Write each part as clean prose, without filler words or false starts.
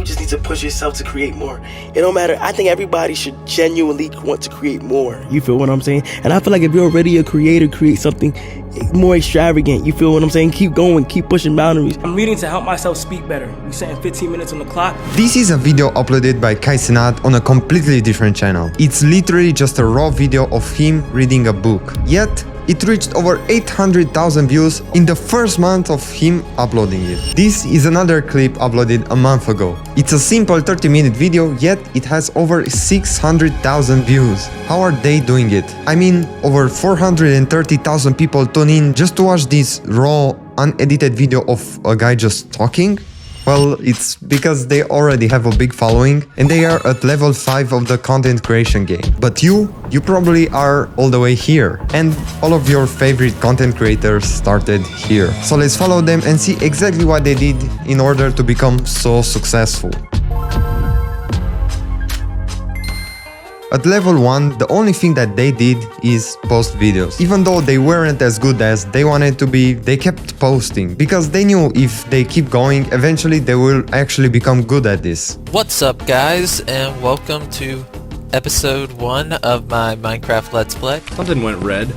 you just need to push yourself to create more. It don't matter. I think everybody should genuinely want to create more. You feel what I'm saying? And I feel like if you're already a creator, create something more extravagant. You feel what I'm saying? Keep going, keep pushing boundaries. I'm reading to help myself speak better. We setting 15 minutes on the clock. This is a video uploaded by Kai Cenat on a completely different channel. It's literally just a raw video of him reading a book. Yet, it reached over 800,000 views in the first month of him uploading it. This is another clip uploaded a month ago. It's a simple 30-minute video, yet it has over 600,000 views. How are they doing it? I mean, over 430,000 people tune in just to watch this raw, unedited video of a guy just talking? Well, it's because they already have a big following and they are at level 5 of the content creation game. But you probably are all the way here. And all of your favorite content creators started here. So let's follow them and see exactly what they did in order to become so successful. At level 1, the only thing that they did is post videos. Even though they weren't as good as they wanted to be, they kept posting because they knew if they keep going, eventually they will actually become good at this. What's up, guys, and welcome to episode 1 of my Minecraft Let's Play. Something went red.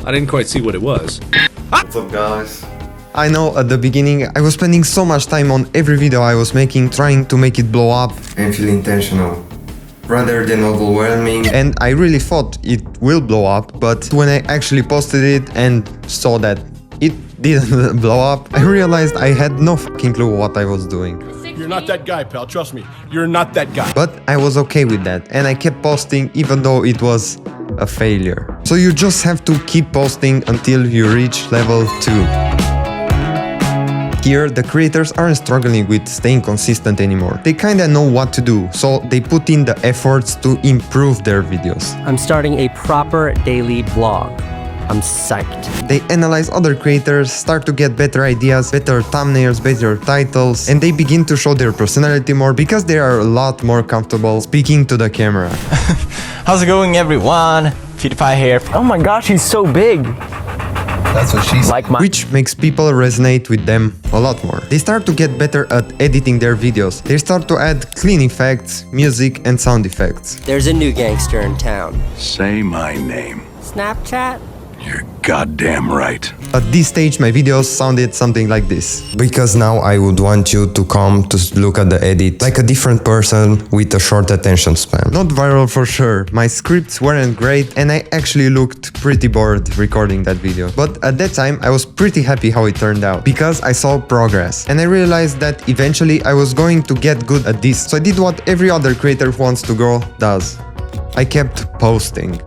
I didn't quite see what it was. What's up, guys? I know at the beginning I was spending so much time on every video I was making trying to make it blow up and feel intentional rather than overwhelming, and I really thought it will blow up, but when I actually posted it and saw that it didn't blow up, I realized I had no fucking clue what I was doing. You're not that guy, pal, trust me, you're not that guy. But I was okay with that, and I kept posting even though it was a failure. So you just have to keep posting until you reach level 2. Here, the creators aren't struggling with staying consistent anymore. They kinda know what to do, so they put in the efforts to improve their videos. I'm starting a proper daily vlog. I'm psyched. They analyze other creators, start to get better ideas, better thumbnails, better titles, and they begin to show their personality more because they are a lot more comfortable speaking to the camera. How's it going, everyone? PewDiePie here. Oh my gosh, he's so big. That's what she said. Which makes people resonate with them a lot more. They start to get better at editing their videos. They start to add clean effects, music and sound effects. There's a new gangster in town. Say my name. Snapchat? You're goddamn right. At this stage, my videos sounded something like this. Because now I would want you to come to look at the edit like a different person with a short attention span. Not viral for sure. My scripts weren't great and I actually looked pretty bored recording that video. But at that time, I was pretty happy how it turned out because I saw progress. And I realized that eventually I was going to get good at this. So I did what every other creator who wants to grow does. I kept posting.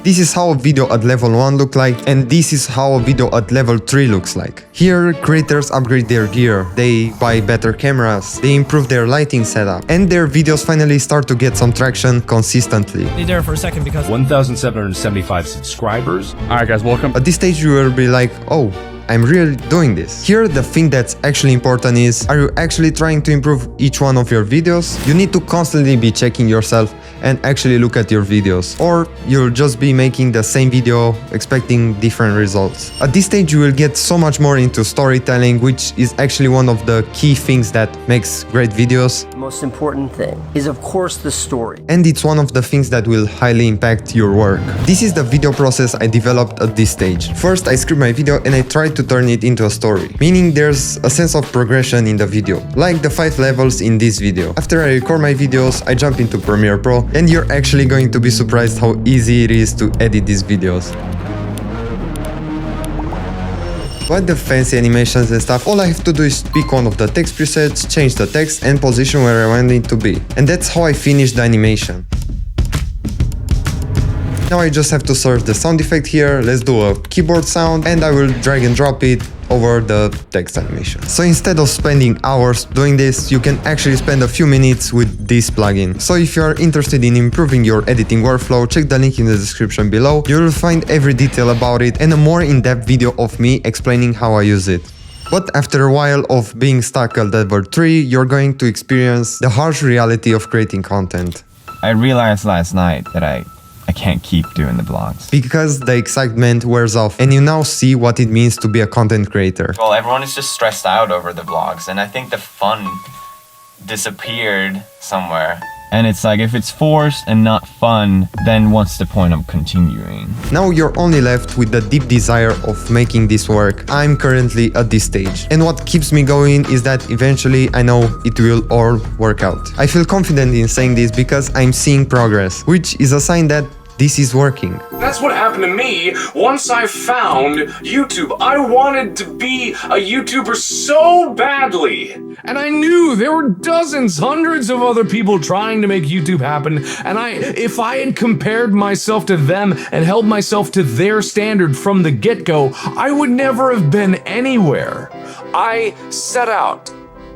This is how a video at level 1 looked like, and this is how a video at level 3 looks like. Here, creators upgrade their gear, they buy better cameras, they improve their lighting setup, and their videos finally start to get some traction consistently. Stay there for a second because 1,775 subscribers. Alright guys, welcome. At this stage you will be like, oh, I'm really doing this. Here, the thing that's actually important is, are you actually trying to improve each one of your videos? You need to constantly be checking yourself and actually look at your videos. Or you'll just be making the same video expecting different results. At this stage, you will get so much more into storytelling, which is actually one of the key things that makes great videos. The most important thing is, of course, the story. And it's one of the things that will highly impact your work. This is the video process I developed at this stage. First, I script my video and I try to turn it into a story, meaning there's a sense of progression in the video, like the 5 levels in this video. After I record my videos, I jump into Premiere Pro, and you're actually going to be surprised how easy it is to edit these videos. With the fancy animations and stuff, all I have to do is pick one of the text presets, change the text and position where I want it to be. And that's how I finish the animation. Now I just have to search the sound effect here, let's do a keyboard sound, and I will drag and drop it over the text animation. So instead of spending hours doing this, you can actually spend a few minutes with this plugin. So if you are interested in improving your editing workflow, check the link in the description below. You will find every detail about it and a more in-depth video of me explaining how I use it. But after a while of being stuck at level 3, you're going to experience the harsh reality of creating content. I realized last night that I I can't keep doing the vlogs. Because the excitement wears off and you now see what it means to be a content creator. Well, everyone is just stressed out over the vlogs, and I think the fun disappeared somewhere. And it's like, if it's forced and not fun, then what's the point of continuing? Now you're only left with the deep desire of making this work. I'm currently at this stage. And what keeps me going is that eventually I know it will all work out. I feel confident in saying this because I'm seeing progress, which is a sign that this is working. That's what happened to me once I found YouTube. I wanted to be a YouTuber so badly. And I knew there were dozens, hundreds of other people trying to make YouTube happen. And if I had compared myself to them and held myself to their standard from the get-go, I would never have been anywhere. I set out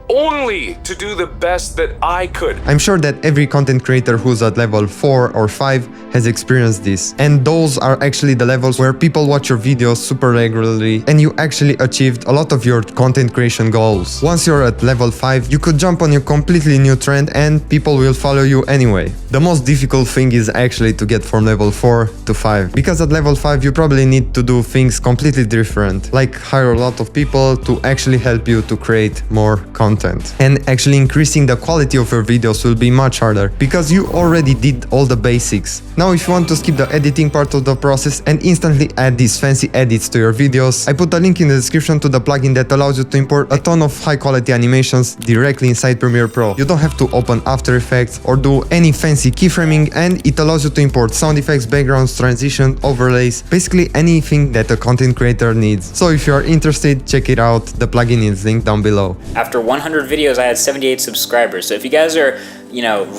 only to do the best that I could. I'm sure that every content creator who's at level 4 or 5 has experienced this. And those are actually the levels where people watch your videos super regularly and you actually achieved a lot of your content creation goals. Once you're at level 5, you could jump on a completely new trend and people will follow you anyway. The most difficult thing is actually to get from level 4 to 5. Because at level 5 you probably need to do things completely different, like hire a lot of people to actually help you to create more content. And actually increasing the quality of your videos will be much harder because you already did all the basics. Now if you want to skip the editing part of the process and instantly add these fancy edits to your videos, I put a link in the description to the plugin that allows you to import a ton of high quality animations directly inside Premiere Pro. You don't have to open After Effects or do any fancy keyframing, and it allows you to import sound effects, backgrounds, transition, overlays, basically anything that a content creator needs. So if you are interested, check it out. The plugin is linked down below. After 100 videos, I had 78 subscribers. So if you guys are,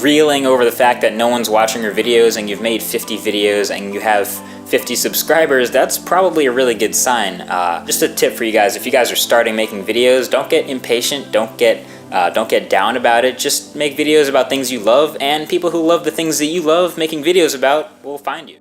reeling over the fact that no one's watching your videos and you've made 50 videos and you have 50 subscribers, that's probably a really good sign. Just a tip for you guys: if you guys are starting making videos, don't get impatient, don't get down about it. Just make videos about things you love, and people who love the things that you love making videos about will find you.